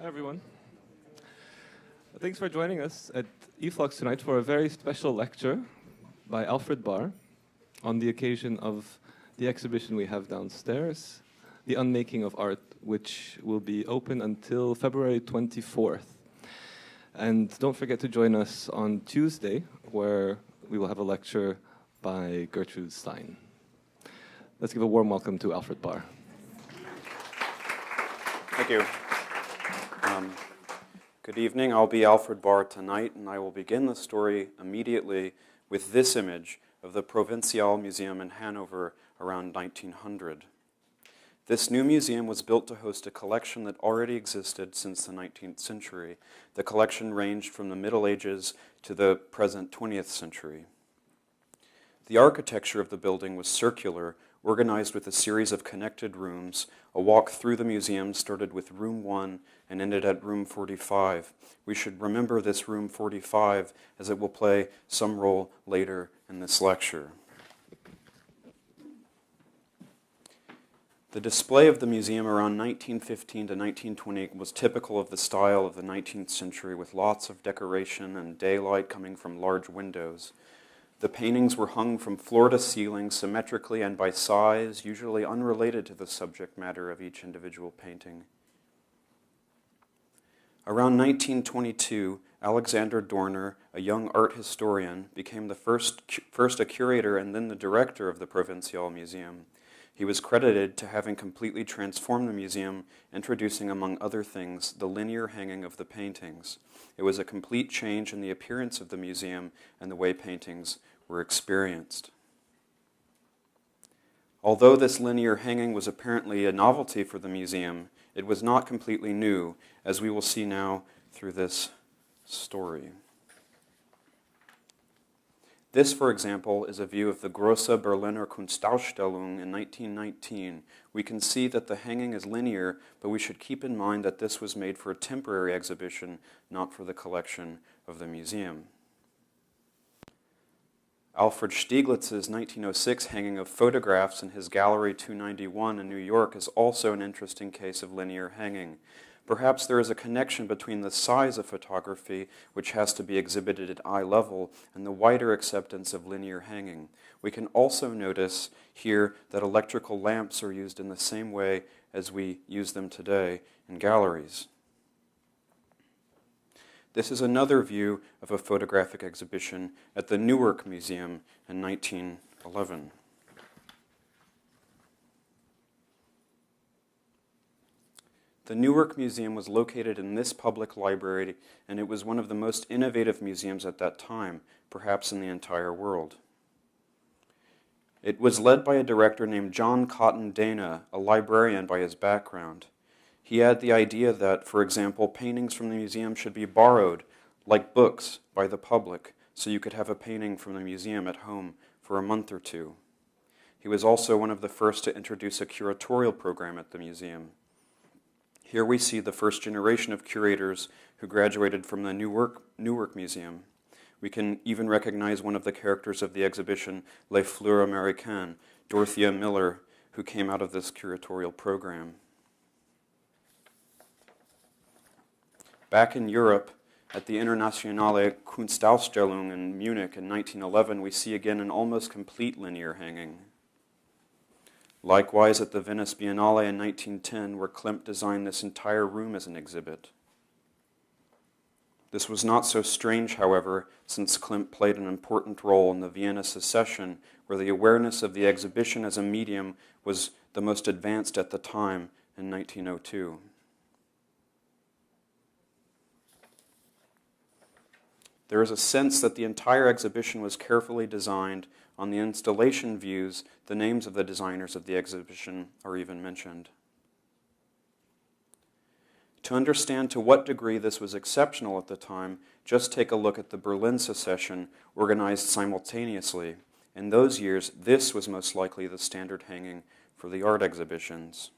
Hi, everyone. Thanks for joining us at e-flux tonight for a very special lecture by Alfred Barr on the occasion of the exhibition we have downstairs, The Unmaking of Art, which will be open until February 24th. And don't forget to join us on Tuesday, where we will have a lecture by Gertrude Stein. Let's give a warm welcome to Alfred Barr. Thank you. Good evening. I'll be Alfred Barr tonight, and I will begin the story immediately with this image of the Provincial Museum in Hanover around 1900. This new museum was built to host a collection that already existed since the 19th century. The collection ranged from the Middle Ages to the present 20th century. The architecture of the building was circular, organized with a series of connected rooms. A walk through the museum started with room 1 and ended at room 45. We should remember this room 45 as it will play some role later in this lecture. The display of the museum around 1915 to 1920 was typical of the style of the 19th century, with lots of decoration and daylight coming from large windows. The paintings were hung from floor to ceiling symmetrically and by size, usually unrelated to the subject matter of each individual painting. Around 1922, Alexander Dorner, a young art historian, became the first a curator and then the director of the Provincial Museum. He was credited to having completely transformed the museum, introducing, among other things, the linear hanging of the paintings. It was a complete change in the appearance of the museum and the way paintings were experienced. Although this linear hanging was apparently a novelty for the museum, it was not completely new, as we will see now through this story. This, for example, is a view of the Grosse Berliner Kunstausstellung in 1919. We can see that the hanging is linear, but we should keep in mind that this was made for a temporary exhibition, not for the collection of the museum. Alfred Stieglitz's 1906 hanging of photographs in his Gallery 291 in New York is also an interesting case of linear hanging. Perhaps there is a connection between the size of photography, which has to be exhibited at eye level, and the wider acceptance of linear hanging. We can also notice here that electrical lamps are used in the same way as we use them today in galleries. This is another view of a photographic exhibition at the Newark Museum in 1911. The Newark Museum was located in this public library, and it was one of the most innovative museums at that time, perhaps in the entire world. It was led by a director named John Cotton Dana, a librarian by his background. He had the idea that, for example, paintings from the museum should be borrowed, like books, by the public, so you could have a painting from the museum at home for a month or two. He was also one of the first to introduce a curatorial program at the museum. Here we see the first generation of curators who graduated from the Newark Museum. We can even recognize one of the characters of the exhibition, Les Fleurs Américaines, Dorothea Miller, who came out of this curatorial program. Back in Europe, at the Internationale Kunstausstellung in Munich in 1911, we see again an almost complete linear hanging. Likewise, at the Venice Biennale in 1910, where Klimt designed this entire room as an exhibit. This was not so strange, however, since Klimt played an important role in the Vienna Secession, where the awareness of the exhibition as a medium was the most advanced at the time in 1902. There is a sense that the entire exhibition was carefully designed. On the installation views, the names of the designers of the exhibition are even mentioned. To understand to what degree this was exceptional at the time, just take a look at the Berlin Secession, organized simultaneously. In those years, this was most likely the standard hanging for the art exhibitions.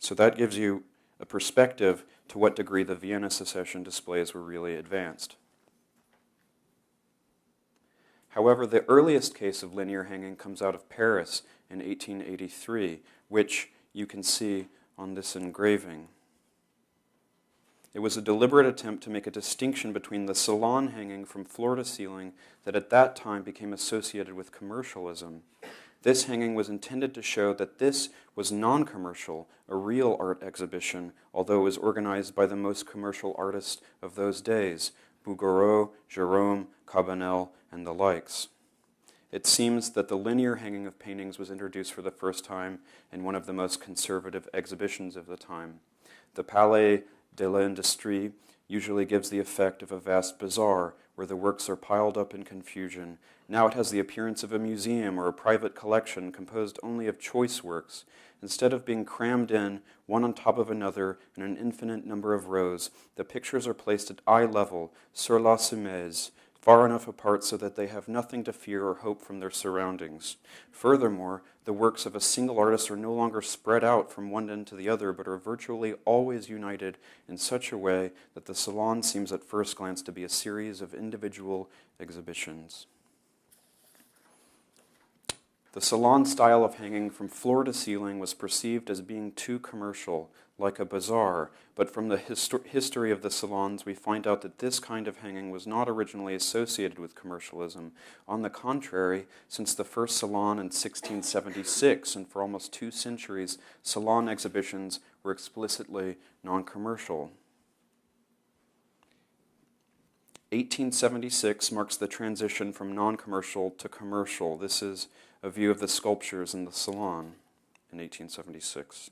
So that gives you a perspective to what degree the Vienna Secession displays were really advanced. However, the earliest case of linear hanging comes out of Paris in 1883, which you can see on this engraving. It was a deliberate attempt to make a distinction between the salon hanging from floor to ceiling that at that time became associated with commercialism. This hanging was intended to show that this was non-commercial, a real art exhibition, although it was organized by the most commercial artists of those days, Bouguereau, Gérôme, Cabanel, and the likes. It seems that the linear hanging of paintings was introduced for the first time in one of the most conservative exhibitions of the time. The Palais de l'Industrie usually gives the effect of a vast bazaar where the works are piled up in confusion. Now it has the appearance of a museum or a private collection composed only of choice works. Instead of being crammed in, one on top of another, in an infinite number of rows, the pictures are placed at eye level, sur la semaise, far enough apart so that they have nothing to fear or hope from their surroundings. Furthermore, the works of a single artist are no longer spread out from one end to the other, but are virtually always united in such a way that the salon seems at first glance to be a series of individual exhibitions. The salon style of hanging from floor to ceiling was perceived as being too commercial, like a bazaar, but from the history of the salons we find out that this kind of hanging was not originally associated with commercialism. On the contrary, since the first salon in 1676 and for almost 2 centuries, salon exhibitions were explicitly non-commercial. 1876 marks the transition from non-commercial to commercial. This is a view of the sculptures in the salon in 1876.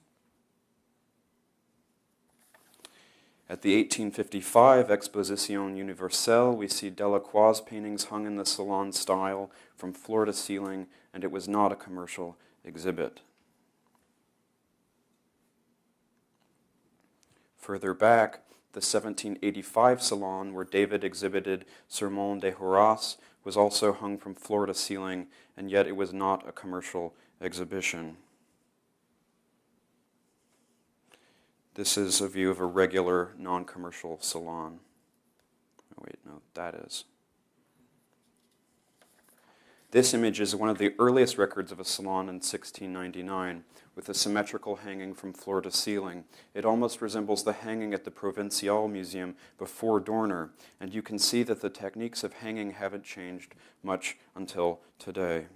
At the 1855 Exposition Universelle, we see Delacroix's paintings hung in the salon style from floor to ceiling, and it was not a commercial exhibit. Further back, the 1785 Salon, where David exhibited Sermon de Horace, was also hung from floor to ceiling, and yet it was not a commercial exhibition. This is a view of a regular, non-commercial salon. Oh, wait, no, that is. This image is one of the earliest records of a salon in 1699, with a symmetrical hanging from floor to ceiling. It almost resembles the hanging at the Provincial Museum before Dorner, and you can see that the techniques of hanging haven't changed much until today.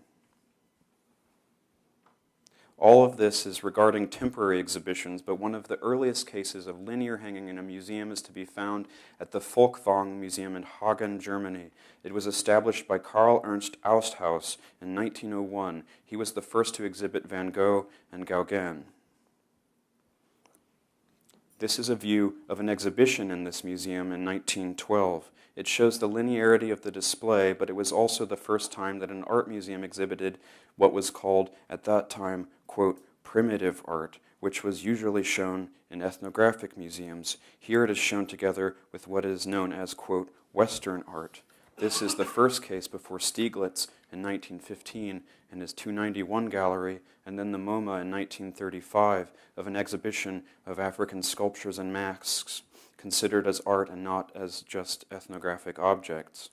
All of this is regarding temporary exhibitions, but one of the earliest cases of linear hanging in a museum is to be found at the Folkwang Museum in Hagen, Germany. It was established by Karl Ernst Austhaus in 1901. He was the first to exhibit Van Gogh and Gauguin. This is a view of an exhibition in this museum in 1912. It shows the linearity of the display, but it was also the first time that an art museum exhibited what was called, at that time, quote, primitive art, which was usually shown in ethnographic museums. Here it is shown together with what is known as, quote, Western art. This is the first case before Stieglitz in 1915 in his 291 gallery, and then the MoMA in 1935 of an exhibition of African sculptures and masks considered as art and not as just ethnographic objects.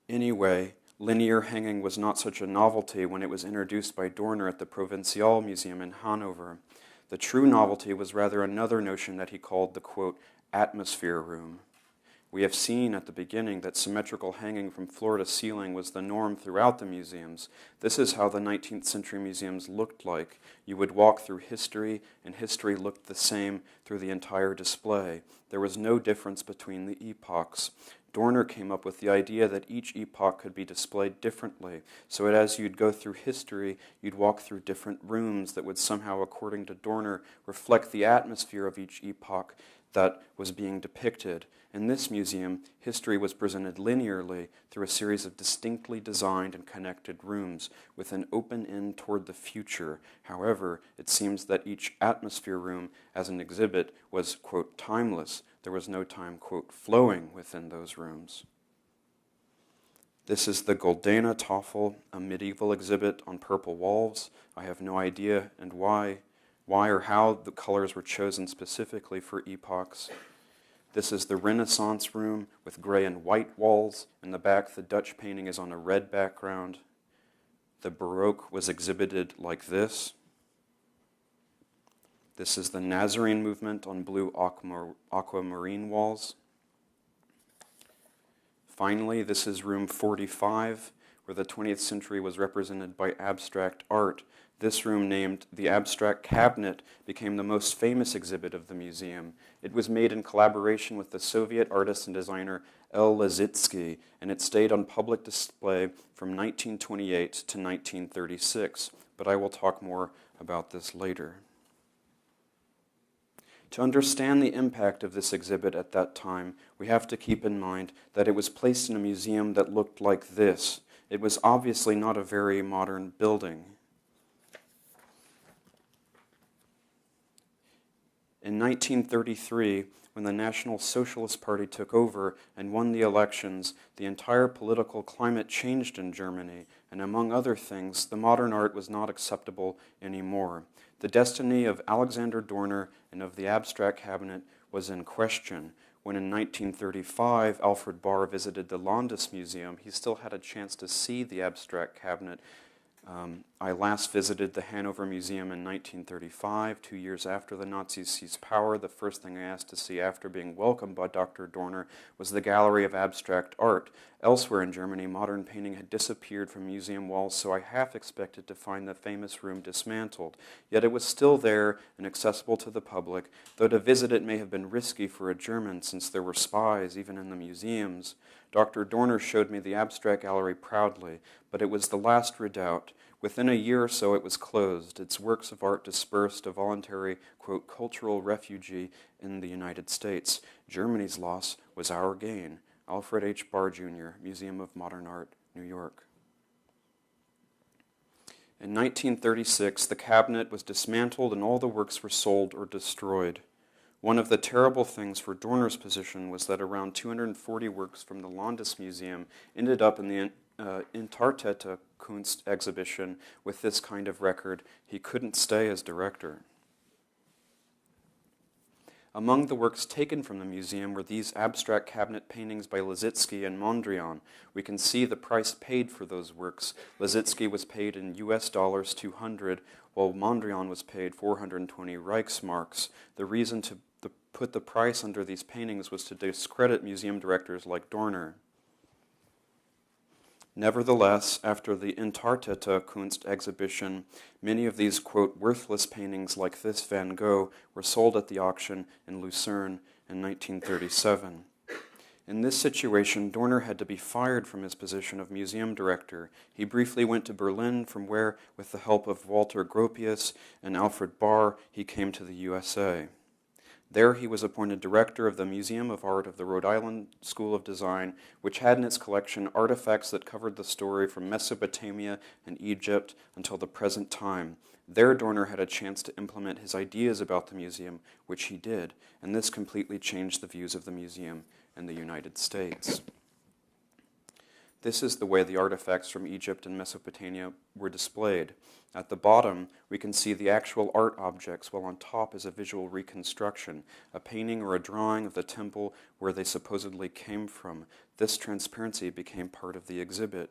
Anyway, linear hanging was not such a novelty when it was introduced by Dorner at the Provincial Museum in Hanover. The true novelty was rather another notion that he called the, quote, atmosphere room. We have seen at the beginning that symmetrical hanging from floor to ceiling was the norm throughout the museums. This is how the 19th century museums looked like. You would walk through history, and history looked the same through the entire display. There was no difference between the epochs. Dorner came up with the idea that each epoch could be displayed differently, so that as you'd go through history, you'd walk through different rooms that would somehow, according to Dorner, reflect the atmosphere of each epoch that was being depicted. In this museum, history was presented linearly through a series of distinctly designed and connected rooms with an open end toward the future. However, it seems that each atmosphere room as an exhibit was, quote, timeless. There was no time, quote, flowing within those rooms. This is the Goldene Tafel, a medieval exhibit on purple walls. I have no idea and why or how the colors were chosen specifically for epochs. This is the Renaissance room with gray and white walls. In the back, the Dutch painting is on a red background. The Baroque was exhibited like this. This is the Nazarene movement on blue aquamarine walls. Finally, this is room 45, where the 20th century was represented by abstract art. This room, named the Abstract Cabinet, became the most famous exhibit of the museum. It was made in collaboration with the Soviet artist and designer Lissitzky, and it stayed on public display from 1928 to 1936. But I will talk more about this later. To understand the impact of this exhibit at that time, we have to keep in mind that it was placed in a museum that looked like this. It was obviously not a very modern building. In 1933, when the National Socialist Party took over and won the elections, the entire political climate changed in Germany, and among other things, the modern art was not acceptable anymore. The destiny of Alexander Dorner and of the Abstract Cabinet was in question. When in 1935 Alfred Barr visited the Landesmuseum, he still had a chance to see the Abstract Cabinet. I last visited the Hannover Museum in 1935, 2 years after the Nazis seized power. The first thing I asked to see after being welcomed by Dr. Dorner was the Gallery of Abstract Art. Elsewhere in Germany, modern painting had disappeared from museum walls, so I half expected to find the famous room dismantled. Yet it was still there and accessible to the public, though to visit it may have been risky for a German since there were spies even in the museums. Dr. Dorner showed me the Abstract Gallery proudly, but it was the last redoubt. Within a year or so it was closed, its works of art dispersed, a voluntary, quote, cultural refugee in the United States. Germany's loss was our gain. Alfred H. Barr, Jr., Museum of Modern Art, New York. In 1936, the cabinet was dismantled and all the works were sold or destroyed. One of the terrible things for Dorner's position was that around 240 works from the Landesmuseum ended up in the Entartete Kunst exhibition. With this kind of record, he couldn't stay as director. Among the works taken from the museum were these abstract cabinet paintings by Lissitzky and Mondrian. We can see the price paid for those works. Lissitzky was paid in US dollars 200, while Mondrian was paid 420 Reichsmarks. The reason to put the price under these paintings was to discredit museum directors like Dorner. Nevertheless, after the Entartete Kunst exhibition, many of these, quote, worthless paintings like this Van Gogh were sold at the auction in Lucerne in 1937. In this situation, Dorner had to be fired from his position of museum director. He briefly went to Berlin, from where, with the help of Walter Gropius and Alfred Barr, he came to the USA. There he was appointed director of the Museum of Art of the Rhode Island School of Design, which had in its collection artifacts that covered the story from Mesopotamia and Egypt until the present time. There Dorner had a chance to implement his ideas about the museum, which he did, and this completely changed the views of the museum in the United States. This is the way the artifacts from Egypt and Mesopotamia were displayed. At the bottom, we can see the actual art objects, while on top is a visual reconstruction, a painting or a drawing of the temple where they supposedly came from. This transparency became part of the exhibit.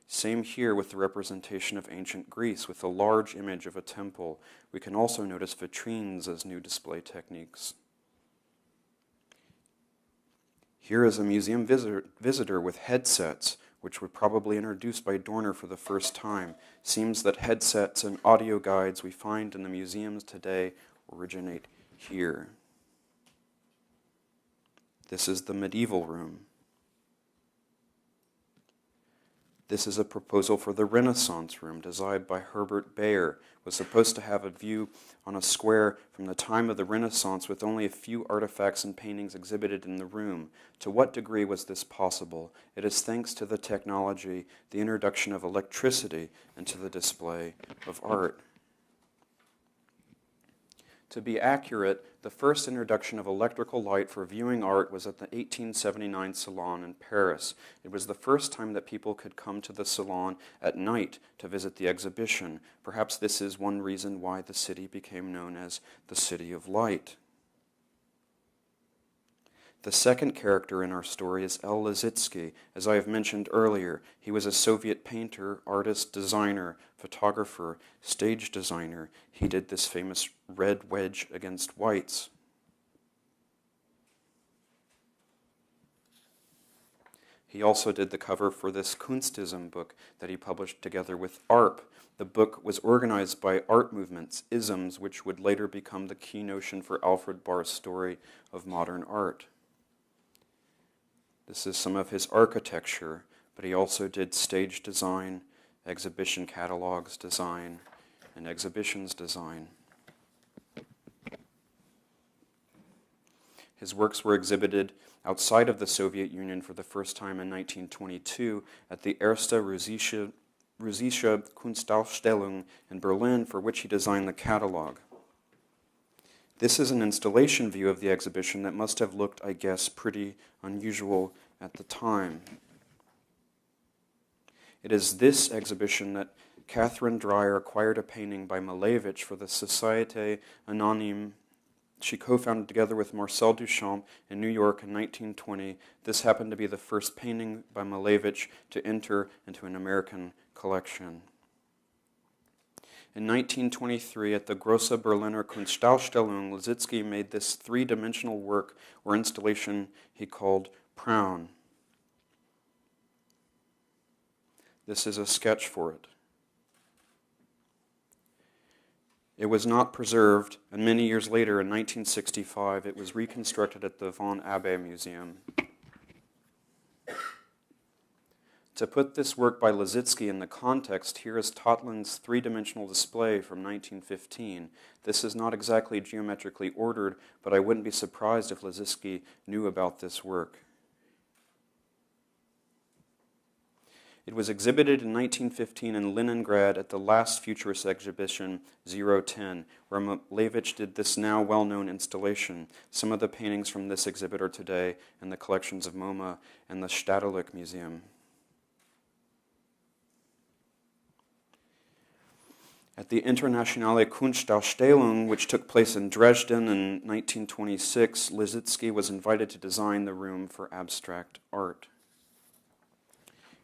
Same here with the representation of ancient Greece, with a large image of a temple. We can also notice vitrines as new display techniques. Here is a museum visitor with headsets, which were probably introduced by Dorner for the first time. Seems that headsets and audio guides we find in the museums today originate here. This is the medieval room. This is a proposal for the Renaissance room, designed by Herbert Bayer. It was supposed to have a view on a square from the time of the Renaissance with only a few artifacts and paintings exhibited in the room. To what degree was this possible? It is thanks to the technology, the introduction of electricity into the display of art. To be accurate, the first introduction of electrical light for viewing art was at the 1879 Salon in Paris. It was the first time that people could come to the Salon at night to visit the exhibition. Perhaps this is one reason why the city became known as the City of Light. The second character in our story is L. Lissitzky. As I have mentioned earlier, he was a Soviet painter, artist, designer, photographer, stage designer. He did this famous red wedge against whites. He also did the cover for this Kunstism book that he published together with ARP. The book was organized by art movements, isms, which would later become the key notion for Alfred Barr's story of modern art. This is some of his architecture, but he also did stage design, exhibition catalogs design, and exhibitions design. His works were exhibited outside of the Soviet Union for the first time in 1922 at the Erste Russische Kunstausstellung in Berlin, for which he designed the catalog. This is an installation view of the exhibition that must have looked, I guess, pretty unusual at the time. It is this exhibition that Catherine Dreyer acquired a painting by Malevich for the Société Anonyme. She co-founded together with Marcel Duchamp in New York in 1920. This happened to be the first painting by Malevich to enter into an American collection. In 1923, at the Grosse Berliner Kunstausstellung, Lissitzky made this three-dimensional work or installation he called Praun. This is a sketch for it. It was not preserved, and many years later, in 1965, it was reconstructed at the Von Abbe Museum. To put this work by Lissitzky in the context, here is Totland's three-dimensional display from 1915. This is not exactly geometrically ordered, but I wouldn't be surprised if Lissitzky knew about this work. It was exhibited in 1915 in Leningrad at the last Futurist exhibition, 010, where Malevich did this now well-known installation. Some of the paintings from this exhibit are today in the collections of MoMA and the Stedelijk Museum. At the Internationale Kunstausstellung, which took place in Dresden in 1926, Lissitzky was invited to design the room for abstract art.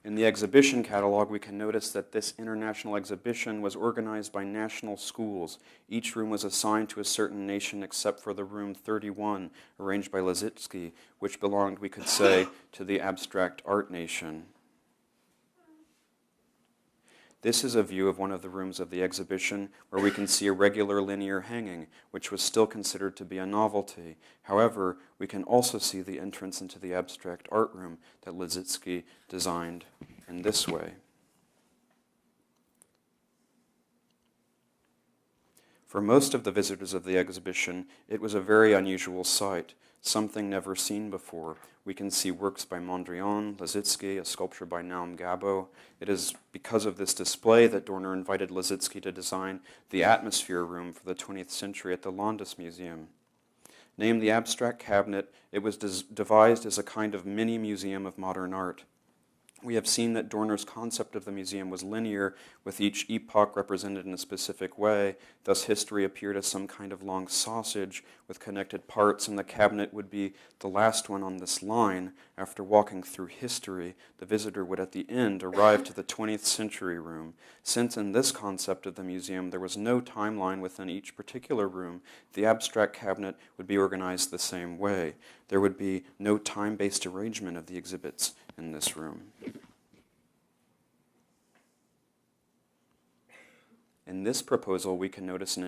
In the exhibition catalog, we can notice that this international exhibition was organized by national schools. Each room was assigned to a certain nation except for the room 31, arranged by Lissitzky, which belonged, we could say, to the abstract art nation. This is a view of one of the rooms of the exhibition where we can see a regular linear hanging, which was still considered to be a novelty. However, we can also see the entrance into the abstract art room that Lissitzky designed in this way. For most of the visitors of the exhibition, it was a very unusual sight, something never seen before. We can see works by Mondrian, Lissitzky, a sculpture by Naum Gabo. It is because of this display that Dorner invited Lissitzky to design the atmosphere room for the 20th century at the Landesmuseum. Named the Abstract Cabinet, it was devised as a kind of mini-museum of modern art. We have seen that Dorner's concept of the museum was linear, with each epoch represented in a specific way. Thus, history appeared as some kind of long sausage with connected parts, and the cabinet would be the last one on this line. After walking through history, the visitor would at the end arrive to the 20th century room. Since in this concept of the museum there was no timeline within each particular room, the abstract cabinet would be organized the same way. There would be no time-based arrangement of the exhibits in this room. In this proposal, we can notice an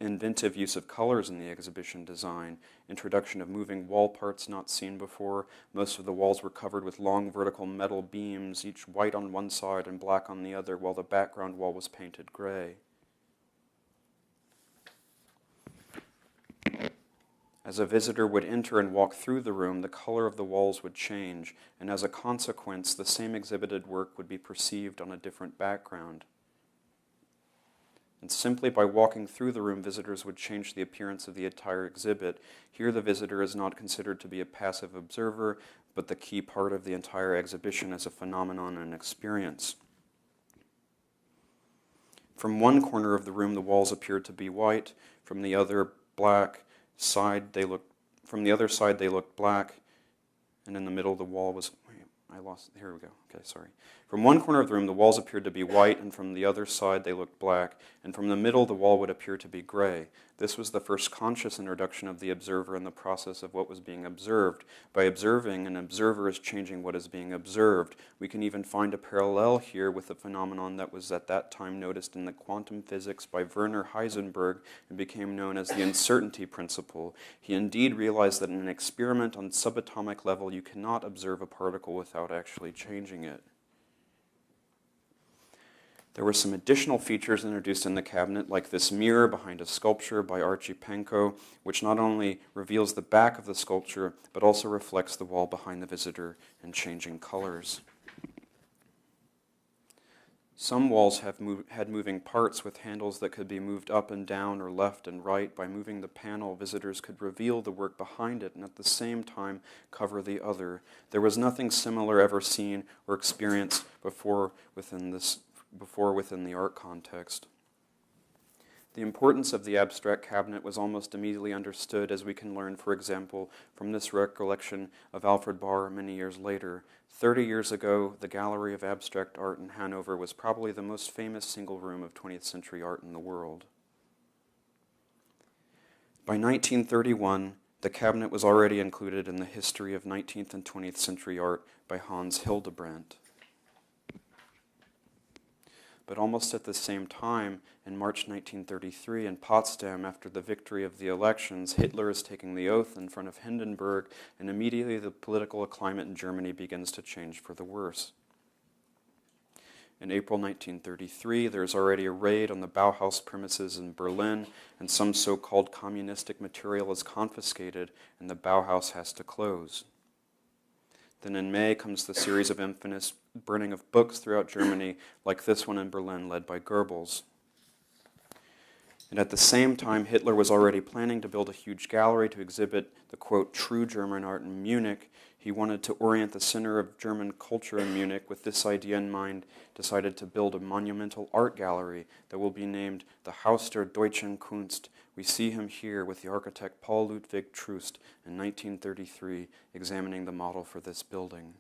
inventive use of colors in the exhibition design, introduction of moving wall parts not seen before. Most of the walls were covered with long vertical metal beams, each white on one side and black on the other, while the background wall was painted gray. As a visitor would enter and walk through the room, the color of the walls would change, and as a consequence, the same exhibited work would be perceived on a different background. And simply by walking through the room, visitors would change the appearance of the entire exhibit. Here, the visitor is not considered to be a passive observer, but the key part of the entire exhibition as a phenomenon and experience. From one corner of the room, the walls appeared to be white. From the other, black. Side, they looked from the other side they looked black, and in the middle the wall was, here we go, okay, sorry. From one corner of the room the walls appeared to be white, and from the other side they looked black, and from the middle the wall would appear to be gray. This was the first conscious introduction of the observer in the process of what was being observed. By observing, an observer is changing what is being observed. We can even find a parallel here with a phenomenon that was at that time noticed in the quantum physics by Werner Heisenberg and became known as the uncertainty principle. He indeed realized that in an experiment on subatomic level you cannot observe a particle without actually changing it. There were some additional features introduced in the cabinet, like this mirror behind a sculpture by Archie Penko, which not only reveals the back of the sculpture, but also reflects the wall behind the visitor in changing colors. Some walls had moving parts with handles that could be moved up and down or left and right. By moving the panel, visitors could reveal the work behind it and at the same time cover the other. There was nothing similar ever seen or experienced before within the art context. The importance of the abstract cabinet was almost immediately understood, as we can learn, for example, from this recollection of Alfred Barr many years later. 30 years ago, the Gallery of Abstract Art in Hanover was probably the most famous single room of 20th century art in the world. By 1931, the cabinet was already included in the history of 19th and 20th century art by Hans Hildebrandt. But almost at the same time, in March 1933 in Potsdam, after the victory of the elections, Hitler is taking the oath in front of Hindenburg, and immediately the political climate in Germany begins to change for the worse. In April 1933, there is already a raid on the Bauhaus premises in Berlin, and some so-called communistic material is confiscated, and the Bauhaus has to close. Then in May comes the series of infamous burning of books throughout Germany, like this one in Berlin, led by Goebbels. And at the same time, Hitler was already planning to build a huge gallery to exhibit the, quote, true German art in Munich. He wanted to orient the center of German culture in Munich. With this idea in mind, decided to build a monumental art gallery that will be named the Haus der Deutschen Kunst. We see him here with the architect Paul Ludwig Troost in 1933, examining the model for this building.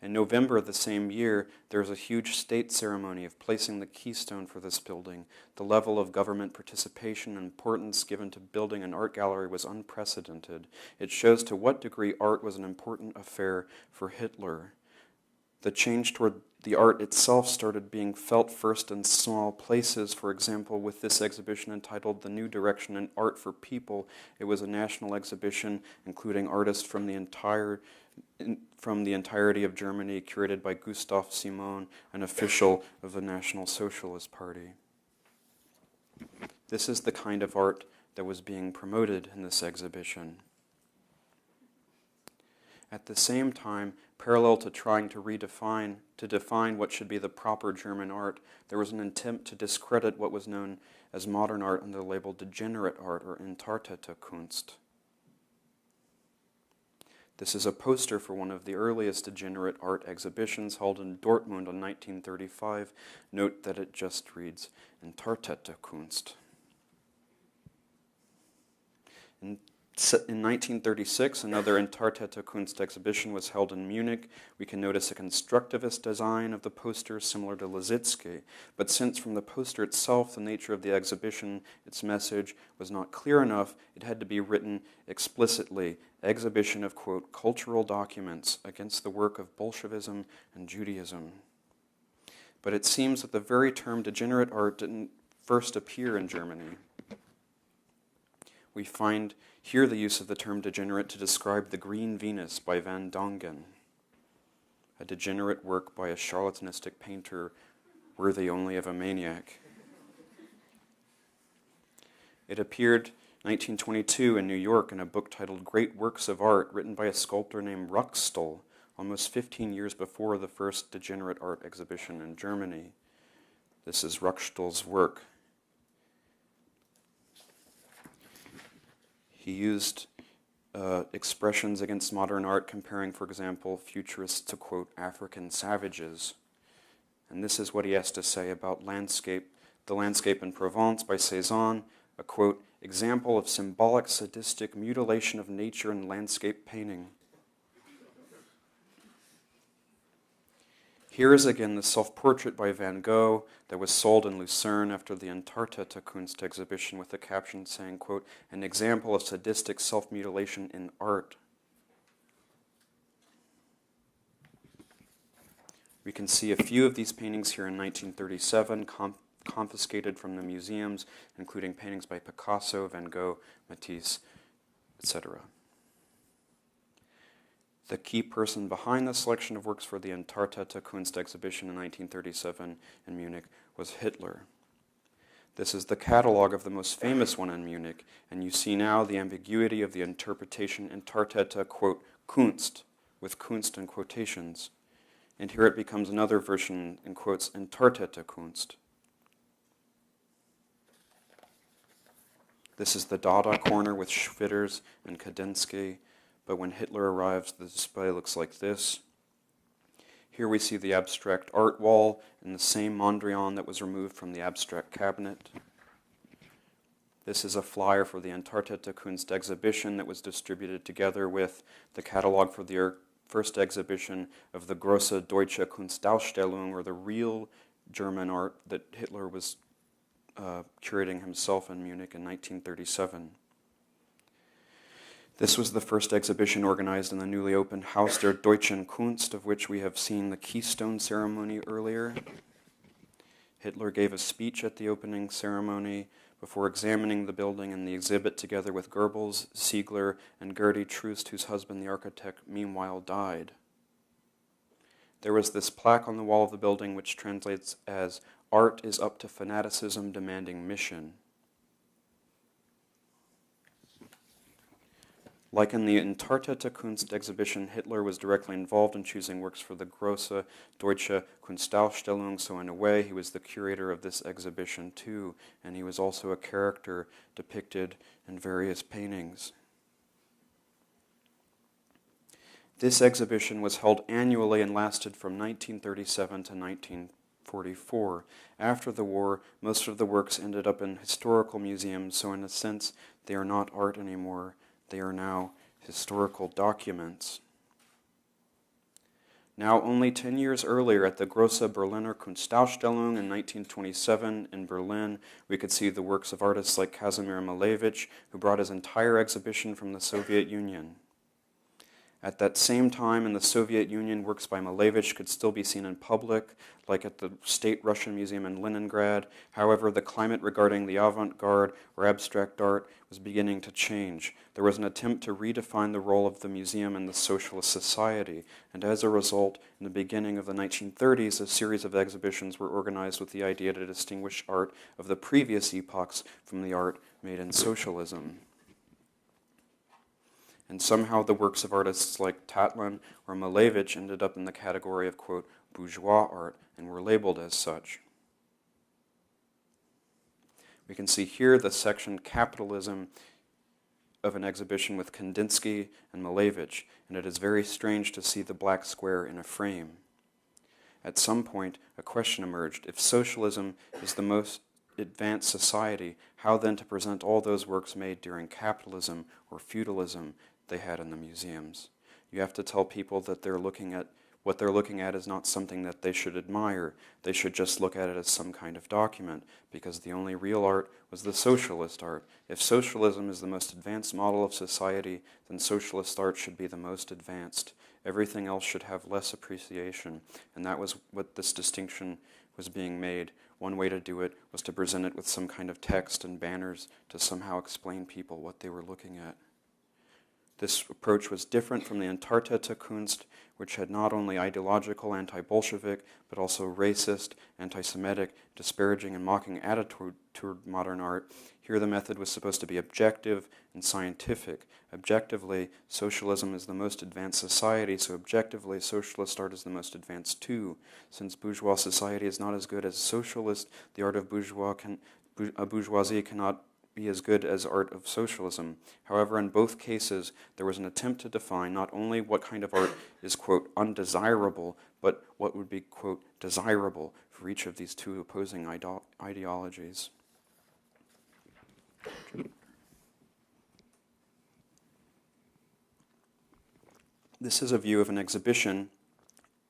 In November of the same year, there was a huge state ceremony of placing the keystone for this building. The level of government participation and importance given to building an art gallery was unprecedented. It shows to what degree art was an important affair for Hitler. The change toward the art itself started being felt first in small places. For example, with this exhibition entitled The New Direction in Art for People, it was a national exhibition including artists from the entirety of Germany, curated by Gustav Simon, an official of the National Socialist Party. This is the kind of art that was being promoted in this exhibition. At the same time, parallel to trying to define what should be the proper German art, there was an attempt to discredit what was known as modern art under the label degenerate art or entartete Kunst. This is a poster for one of the earliest degenerate art exhibitions held in Dortmund in 1935. Note that it just reads entartete Kunst. In 1936, another entartete Kunst exhibition was held in Munich. We can notice a constructivist design of the poster similar to Lissitzky, but since from the poster itself the nature of the exhibition, its message, was not clear enough, it had to be written explicitly, exhibition of, quote, cultural documents against the work of Bolshevism and Judaism. But it seems that the very term degenerate art didn't first appear in Germany. We find here the use of the term degenerate to describe The Green Venus by Van Dongen, a degenerate work by a charlatanistic painter worthy only of a maniac. It appeared 1922 in New York in a book titled Great Works of Art, written by a sculptor named Ruckstuhl, almost 15 years before the first degenerate art exhibition in Germany. This is Ruckstuhl's work. He used expressions against modern art, comparing, for example, futurists to, quote, African savages. And this is what he has to say about the landscape in Provence by Cézanne, a, quote, example of symbolic sadistic mutilation of nature in landscape painting. Here is again the self-portrait by Van Gogh that was sold in Lucerne after the Entartete Kunst exhibition with the caption saying, quote, an example of sadistic self-mutilation in art. We can see a few of these paintings here in 1937, confiscated from the museums, including paintings by Picasso, Van Gogh, Matisse, etc. The key person behind the selection of works for the Entartete Kunst exhibition in 1937 in Munich was Hitler. This is the catalog of the most famous one in Munich, and you see now the ambiguity of the interpretation Entartete, quote, Kunst, with Kunst in quotations. And here it becomes another version, in quotes, Entartete Kunst. This is the Dada corner with Schwitters and Kandinsky, but when Hitler arrives, the display looks like this. Here we see the abstract art wall in the same Mondrian that was removed from the abstract cabinet. This is a flyer for the Entartete Kunst exhibition that was distributed together with the catalog for the first exhibition of the Große Deutsche Kunstausstellung, or the real German art that Hitler was curating himself in Munich in 1937. This was the first exhibition organized in the newly opened Haus der Deutschen Kunst, of which we have seen the keystone ceremony earlier. Hitler gave a speech at the opening ceremony before examining the building and the exhibit together with Goebbels, Siegler, and Gerty Troost, whose husband, the architect, meanwhile died. There was this plaque on the wall of the building which translates as, "Art is up to fanaticism demanding mission." Like in the Entartete Kunst exhibition, Hitler was directly involved in choosing works for the Große Deutsche Kunstausstellung, so in a way he was the curator of this exhibition too, and he was also a character depicted in various paintings. This exhibition was held annually and lasted from 1937 to 1944. After the war, most of the works ended up in historical museums, so in a sense they are not art anymore. They are now historical documents. Now, only 10 years earlier, at the Große Berliner Kunstausstellung in 1927 in Berlin, we could see the works of artists like Kazimir Malevich, who brought his entire exhibition from the Soviet Union. At that same time, in the Soviet Union, works by Malevich could still be seen in public, like at the State Russian Museum in Leningrad. However, the climate regarding the avant-garde or abstract art was beginning to change. There was an attempt to redefine the role of the museum in the socialist society, and as a result, in the beginning of the 1930s, a series of exhibitions were organized with the idea to distinguish art of the previous epochs from the art made in socialism. And somehow the works of artists like Tatlin or Malevich ended up in the category of, quote, bourgeois art, and were labeled as such. We can see here the section Capitalism of an exhibition with Kandinsky and Malevich, and it is very strange to see the black square in a frame. At some point, a question emerged. If socialism is the most advanced society, how then to present all those works made during capitalism or feudalism they had in the museums? You have to tell people that what they're looking at is not something that they should admire. They should just look at it as some kind of document, because the only real art was the socialist art. If socialism is the most advanced model of society, then socialist art should be the most advanced. Everything else should have less appreciation, and that was what this distinction was being made. One way to do it was to present it with some kind of text and banners to somehow explain people what they were looking at. This approach was different from the Entartete Kunst, which had not only ideological anti-Bolshevik, but also racist, anti-Semitic, disparaging and mocking attitude toward modern art. Here the method was supposed to be objective and scientific. Objectively, socialism is the most advanced society, so objectively, socialist art is the most advanced too. Since bourgeois society is not as good as socialist, the art of bourgeoisie cannot be as good as art of socialism. However, in both cases, there was an attempt to define not only what kind of art is, quote, undesirable, but what would be, quote, desirable for each of these two opposing ideologies. This is a view of an exhibition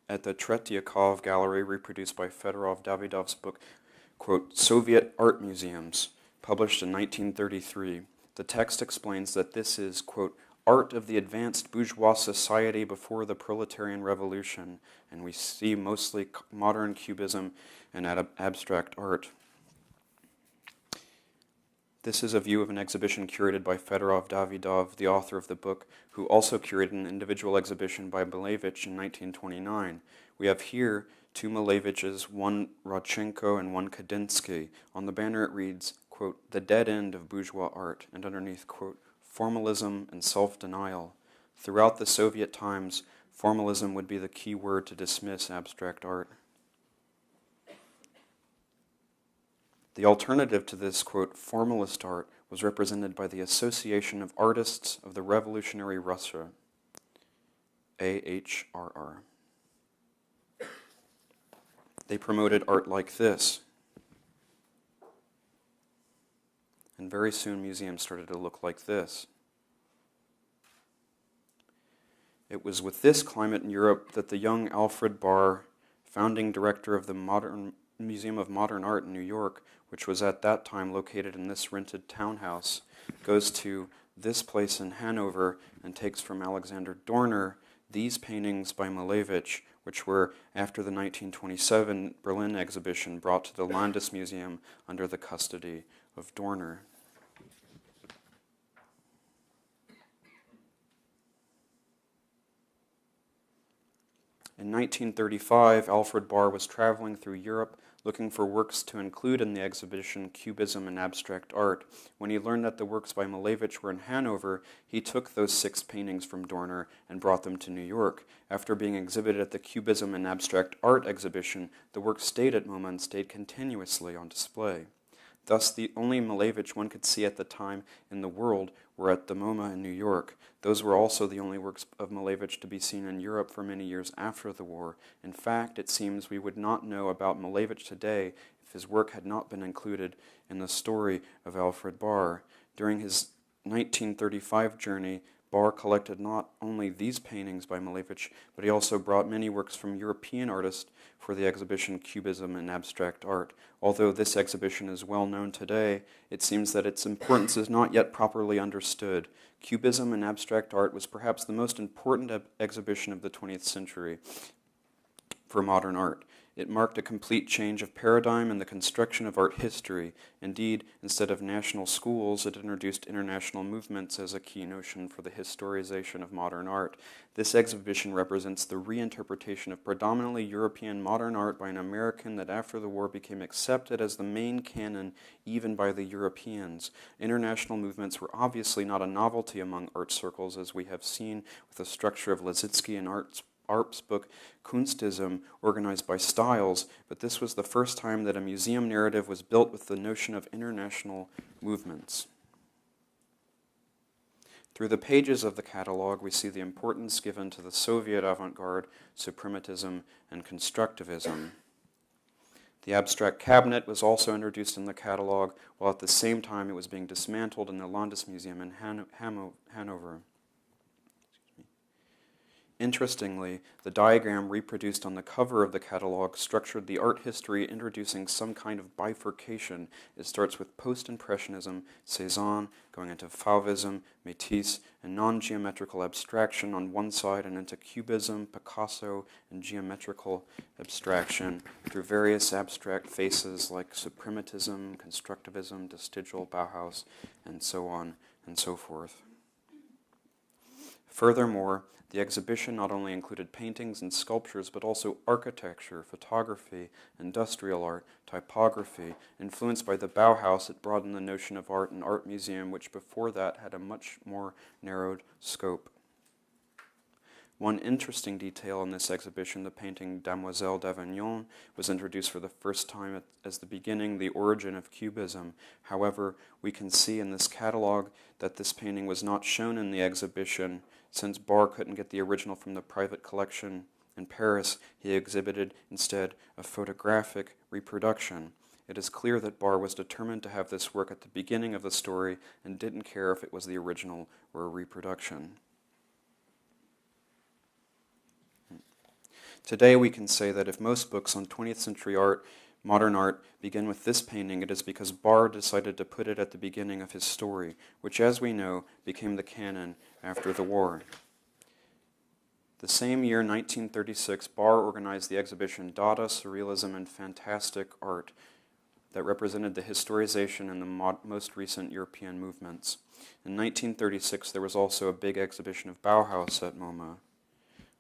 at the Tretyakov Gallery, reproduced by Fedorov Davidov's book, quote, Soviet Art Museums, published in 1933. The text explains that this is, quote, art of the advanced bourgeois society before the proletarian revolution, and we see mostly modern cubism and abstract art. This is a view of an exhibition curated by Fedorov Davidov, the author of the book, who also curated an individual exhibition by Malevich in 1929. We have here two Maleviches, one Rodchenko and one Kandinsky. On the banner it reads, quote, the dead end of bourgeois art, and underneath, quote, formalism and self-denial. Throughout the Soviet times, formalism would be the key word to dismiss abstract art. The alternative to this, quote, formalist art was represented by the Association of Artists of the Revolutionary Russia, AHRR. They promoted art like this. And very soon museums started to look like this. It was with this climate in Europe that the young Alfred Barr, founding director of the Museum of Modern Art in New York, which was at that time located in this rented townhouse, goes to this place in Hanover and takes from Alexander Dorner these paintings by Malevich, which were, after the 1927 Berlin exhibition, brought to the Landesmuseum under the custody of Dorner. In 1935, Alfred Barr was traveling through Europe looking for works to include in the exhibition Cubism and Abstract Art. When he learned that the works by Malevich were in Hanover, he took those 6 paintings from Dorner and brought them to New York. After being exhibited at the Cubism and Abstract Art exhibition, the works stayed at MoMA and stayed continuously on display. Thus, the only Malevich one could see at the time in the world were at the MoMA in New York. Those were also the only works of Malevich to be seen in Europe for many years after the war. In fact, it seems we would not know about Malevich today if his work had not been included in the story of Alfred Barr. During his 1935 journey, Barr collected not only these paintings by Malevich, but he also brought many works from European artists for the exhibition Cubism and Abstract Art. Although this exhibition is well known today, it seems that its importance is not yet properly understood. Cubism and Abstract Art was perhaps the most important exhibition of the 20th century for modern art. It marked a complete change of paradigm in the construction of art history. Indeed, instead of national schools, it introduced international movements as a key notion for the historization of modern art. This exhibition represents the reinterpretation of predominantly European modern art by an American that after the war became accepted as the main canon even by the Europeans. International movements were obviously not a novelty among art circles, as we have seen with the structure of Lissitzky and Arp's book Kunstism, organized by styles, but this was the first time that a museum narrative was built with the notion of international movements. Through the pages of the catalog, we see the importance given to the Soviet avant-garde, suprematism, and constructivism. The abstract cabinet was also introduced in the catalog, while at the same time it was being dismantled in the Landesmuseum in Hanover. Interestingly, the diagram reproduced on the cover of the catalog structured the art history introducing some kind of bifurcation. It starts with post-impressionism, Cézanne, going into Fauvism, Matisse, and non-geometrical abstraction on one side, and into Cubism, Picasso, and geometrical abstraction through various abstract faces like suprematism, constructivism, vestigial Bauhaus, and so on and so forth. Furthermore, the exhibition not only included paintings and sculptures, but also architecture, photography, industrial art, typography. Influenced by the Bauhaus, it broadened the notion of art and art museum, which before that had a much more narrowed scope. One interesting detail in this exhibition, the painting Damoiselle d'Avignon, was introduced for the first time as the beginning, the origin of Cubism. However, we can see in this catalog that this painting was not shown in the exhibition. Since Barr couldn't get the original from the private collection in Paris, he exhibited instead a photographic reproduction. it is clear that Barr was determined to have this work at the beginning of the story and didn't care if it was the original or a reproduction. Today we can say that if most books on 20th century art, modern art, begin with this painting, it is because Barr decided to put it at the beginning of his story, which, as we know, became the canon after the war. The same year, 1936, Barr organized the exhibition Dada, Surrealism, and Fantastic Art that represented the historization in the most recent European movements. In 1936, there was also a big exhibition of Bauhaus at MoMA.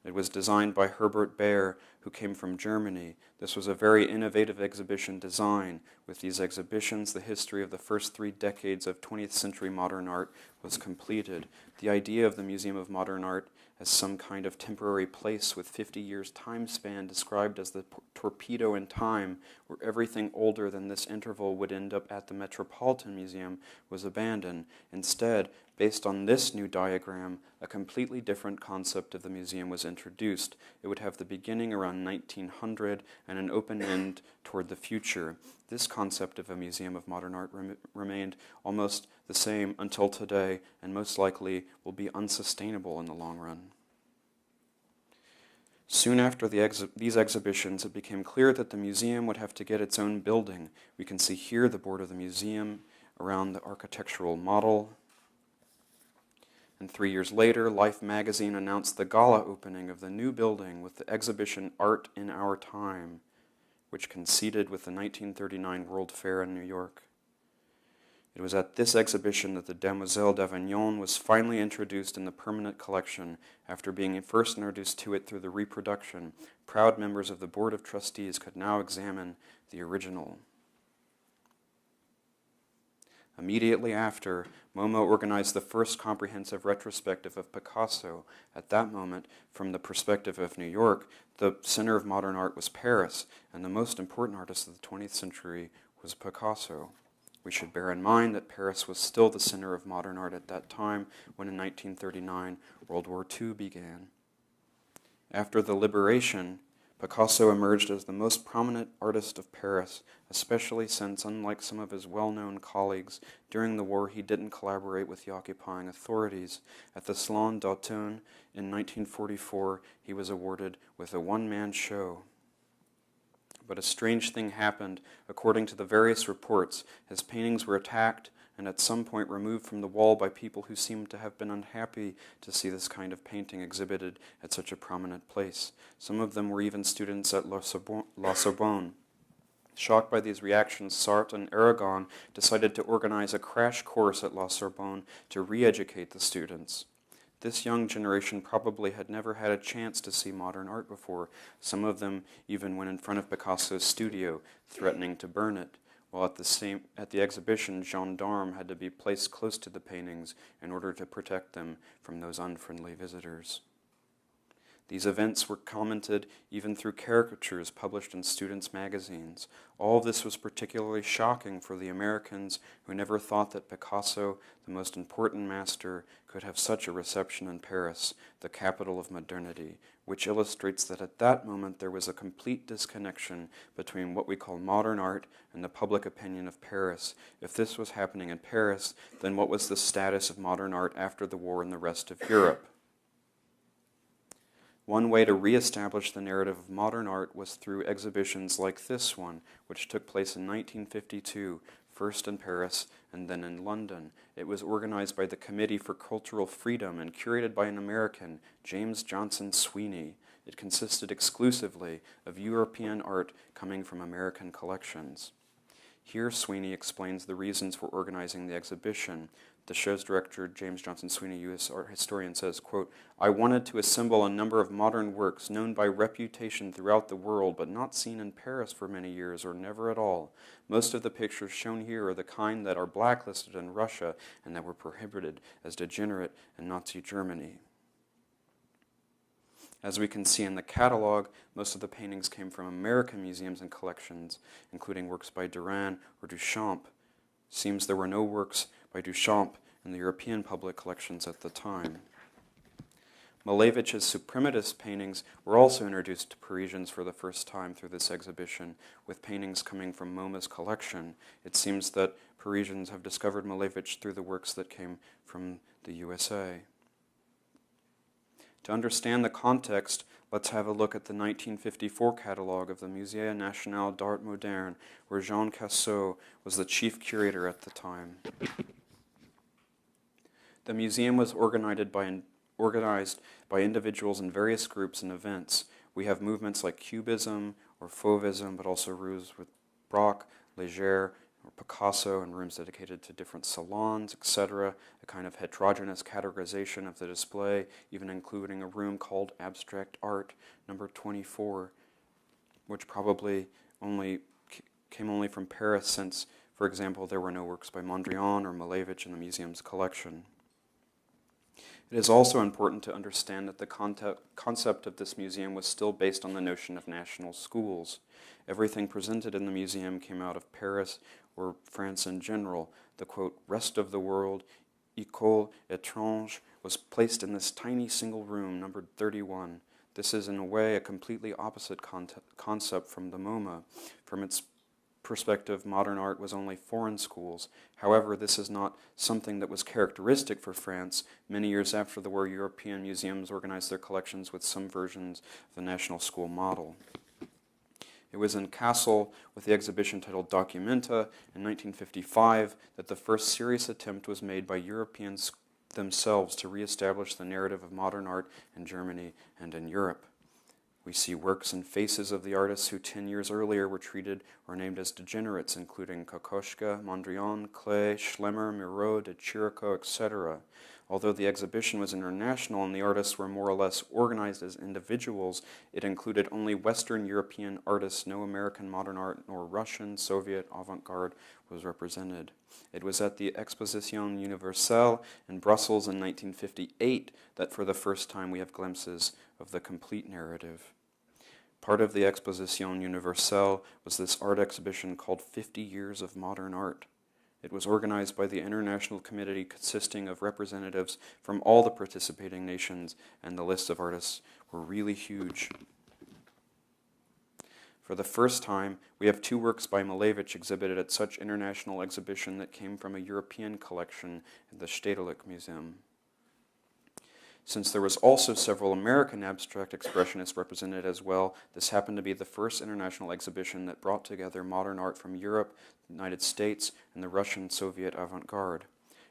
It was designed by Herbert Baer, who came from Germany. This was a very innovative exhibition design. With these exhibitions, the history of the first 3 decades of 20th century modern art was completed. The idea of the Museum of Modern Art as some kind of temporary place with 50 years time span described as the torpedo in time, where everything older than this interval would end up at the Metropolitan Museum, was abandoned. Instead, based on this new diagram, a completely different concept of the museum was introduced. It would have the beginning around 1900 and an open end toward the future. This concept of a museum of modern art remained almost the same until today, and most likely will be unsustainable in the long run. Soon after these exhibitions, it became clear that the museum would have to get its own building. We can see here the board of the museum around the architectural model. And 3 years later, Life magazine announced the gala opening of the new building with the exhibition Art in Our Time, which coincided with the 1939 World Fair in New York. It was at this exhibition that the Demoiselle d'Avignon was finally introduced in the permanent collection after being first introduced to it through the reproduction. Proud members of the Board of Trustees could now examine the original. Immediately after, MoMA organized the first comprehensive retrospective of Picasso. At that moment, from the perspective of New York, the center of modern art was Paris, and the most important artist of the 20th century was Picasso. We should bear in mind that Paris was still the center of modern art at that time when in 1939 World War II began. After the liberation, Picasso emerged as the most prominent artist of Paris, especially since, unlike some of his well-known colleagues, during the war he didn't collaborate with the occupying authorities. At the Salon d'Automne in 1944, he was awarded with a one-man show. But a strange thing happened. According to the various reports, his paintings were attacked and at some point removed from the wall by people who seemed to have been unhappy to see this kind of painting exhibited at such a prominent place. Some of them were even students at La Sorbonne. Shocked by these reactions, Sartre and Aragon decided to organize a crash course at La Sorbonne to re-educate the students. This young generation probably had never had a chance to see modern art before. Some of them even went in front of Picasso's studio, threatening to burn it, while at the exhibition, gendarmes had to be placed close to the paintings in order to protect them from those unfriendly visitors. These events were commented even through caricatures published in students' magazines. All of this was particularly shocking for the Americans who never thought that Picasso, the most important master, could have such a reception in Paris, the capital of modernity, which illustrates that at that moment there was a complete disconnection between what we call modern art and the public opinion of Paris. If this was happening in Paris, then what was the status of modern art after the war in the rest of Europe? One way to reestablish the narrative of modern art was through exhibitions like this one, which took place in 1952, first in Paris and then in London. It was organized by the Committee for Cultural Freedom and curated by an American, James Johnson Sweeney. It consisted exclusively of European art coming from American collections. Here, Sweeney explains the reasons for organizing the exhibition. The show's director, James Johnson Sweeney, U.S. art historian, says, quote, "I wanted to assemble a number of modern works known by reputation throughout the world, but not seen in Paris for many years or never at all. Most of the pictures shown here are the kind that are blacklisted in Russia and that were prohibited as degenerate in Nazi Germany." As we can see in the catalog, most of the paintings came from American museums and collections, including works by Derain or Duchamp. Seems there were no works by Duchamp in the European public collections at the time. Malevich's suprematist paintings were also introduced to Parisians for the first time through this exhibition, with paintings coming from MoMA's collection. It seems that Parisians have discovered Malevich through the works that came from the USA. To understand the context, let's have a look at the 1954 catalogue of the Musée National d'Art Moderne, where Jean Cassot was the chief curator at the time. The museum was organized by individuals in various groups and events. We have movements like Cubism or Fauvism, but also rooms with Braque, Leger, or Picasso, and rooms dedicated to different salons, etc., a kind of heterogeneous categorization of the display, even including a room called Abstract Art, number 24, which probably came only from Paris since, for example, there were no works by Mondrian or Malevich in the museum's collection. It is also important to understand that the concept of this museum was still based on the notion of national schools. Everything presented in the museum came out of Paris or France in general. The, quote, rest of the world, école étrange, was placed in this tiny single room, numbered 31. This is, in a way, a completely opposite concept from the MoMA. From its perspective, modern art was only foreign schools. However, this is not something that was characteristic for France. Many years after the war, European museums organized their collections with some versions of the national school model. It was in Kassel, with the exhibition titled Documenta, in 1955, that the first serious attempt was made by Europeans themselves to reestablish the narrative of modern art in Germany and in Europe. We see works and faces of the artists who 10 years earlier were treated or named as degenerates, including Kokoschka, Mondrian, Klee, Schlemmer, Miro, de Chirico, etc. Although the exhibition was international and the artists were more or less organized as individuals, it included only Western European artists. No American modern art nor Russian, Soviet avant-garde was represented. It was at the Exposition Universelle in Brussels in 1958 that for the first time we have glimpses of the complete narrative. Part of the Exposition Universelle was this art exhibition called 50 Years of Modern Art. It was organized by the International Committee consisting of representatives from all the participating nations, and the list of artists were really huge. For the first time, we have 2 works by Malevich exhibited at such international exhibition that came from a European collection at the Stedelijk Museum. Since there was also several American abstract expressionists represented as well, this happened to be the first international exhibition that brought together modern art from Europe, the United States, and the Russian Soviet avant-garde.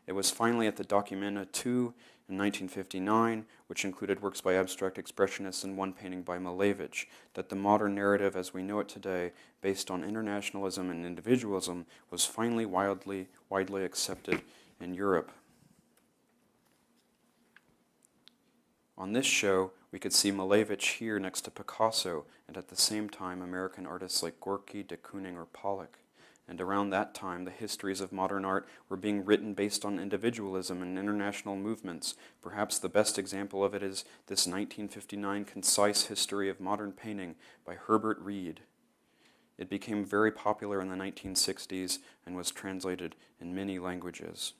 It was finally at the Documenta 2 in 1959, which included works by abstract expressionists and one painting by Malevich, that the modern narrative as we know it today, based on internationalism and individualism, was finally widely accepted in Europe. On this show, we could see Malevich here next to Picasso, and at the same time American artists like Gorky, de Kooning, or Pollock. And around that time, the histories of modern art were being written based on individualism and international movements. Perhaps the best example of it is this 1959 concise history of modern painting by Herbert Reed. It became very popular in the 1960s and was translated in many languages.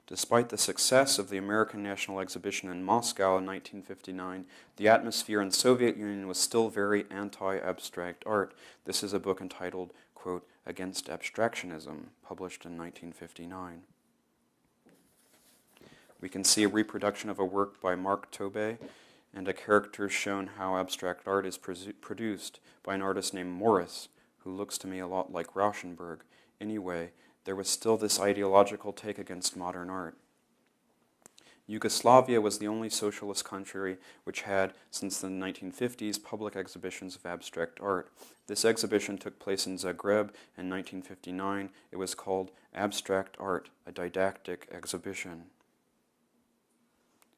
Despite the success of the American National Exhibition in Moscow in 1959, the atmosphere in the Soviet Union was still very anti-abstract art. This is a book entitled, quote, Against Abstractionism, published in 1959. We can see a reproduction of a work by Mark Tobey, and a character shown how abstract art is produced by an artist named Morris, who looks to me a lot like Rauschenberg. Anyway, there was still this ideological take against modern art. Yugoslavia was the only socialist country which had, since the 1950s, public exhibitions of abstract art. This exhibition took place in Zagreb in 1959. It was called Abstract Art, a Didactic Exhibition.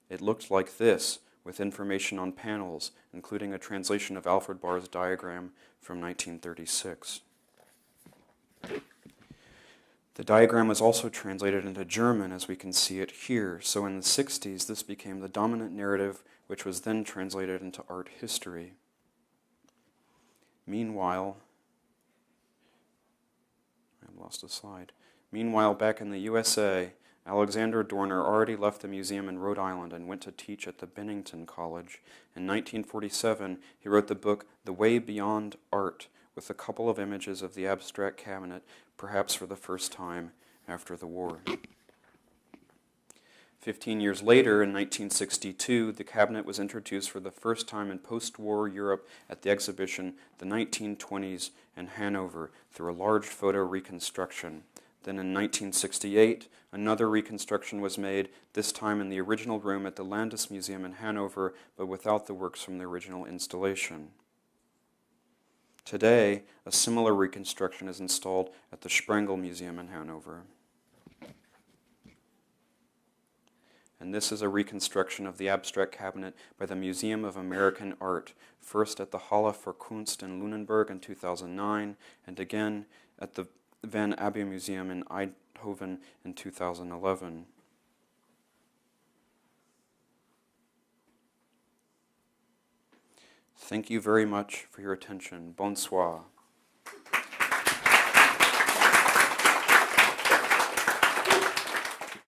It looked like this, with information on panels, including a translation of Alfred Barr's diagram from 1936. The diagram was also translated into German, as we can see it here. So in the 60s, this became the dominant narrative, which was then translated into art history. Meanwhile, I've lost a slide. Meanwhile, back in the USA, Alexander Dorner already left the museum in Rhode Island and went to teach at the Bennington College. In 1947, he wrote the book The Way Beyond Art, with a couple of images of the abstract cabinet, perhaps for the first time after the war. 15 years later, in 1962, the cabinet was introduced for the first time in post-war Europe at the exhibition The 1920s in Hanover through a large photo reconstruction. Then in 1968, another reconstruction was made, this time in the original room at the Landesmuseum in Hannover, but without the works from the original installation. Today, a similar reconstruction is installed at the Sprengel Museum in Hanover. And this is a reconstruction of the abstract cabinet by the Museum of American Art, first at the Halle für Kunst in Lunenburg in 2009, and again at the Van Abbe Museum in Eindhoven in 2011. Thank you very much for your attention. Bonsoir.